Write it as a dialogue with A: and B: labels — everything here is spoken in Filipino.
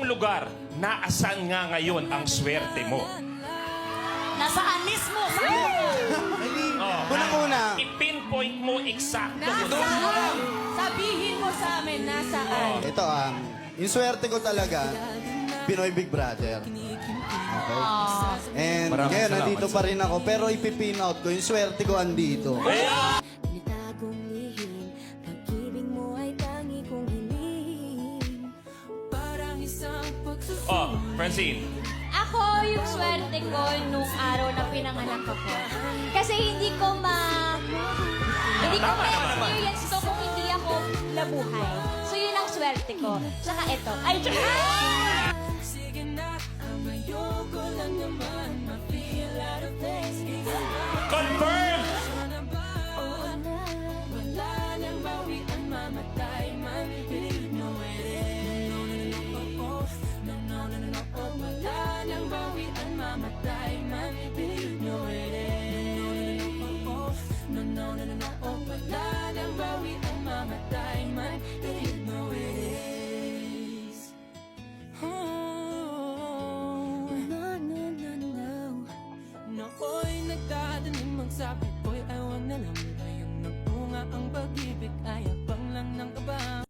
A: lugar, naasan nga ngayon ang swerte mo?
B: Nasaan mismo?
C: Unang-una,
A: I-pinpoint mo eksakto kung
B: Nasaan? Sabihin mo sa amin, nasaan?
C: ito yung swerte ko talaga, Pinoy Big Brother. Okay? And
D: Maraming
C: ngayon,
D: salamat,
C: nandito pa rin ako, pero ipipin out ko, yung swerte ko andito.
E: Nitagong lihim, pag-ibig mo ay tangi kong hinihim. Parang isang pagsusunod.
A: Oh, Francine.
F: Ako yung swerte ko nung araw na pinanganak ako. Kasi hindi ko ma-experience to kung hindi ako nabuhay. So yun ang swerte ko. Tsaka ito. Ay,
E: Sige na, ang ayoko lang naman ma-feel out of place.
A: Confirm!
E: Ano ba? Oo na, wala nang bawian, mamatay man. Believe no it is. No, no, no, no, oh, no, no, no, no, no, oh. Wala nang bawian, mamatay man. Believe no it is. No, no, no, no, oh. Wala nang bawian, mamatay man. Believe no it is. Nooy nagdadaling magsabi ko'y ayaw na lang. Ngayong nagbunga ang pag-ibig ay abang lang ng kaba.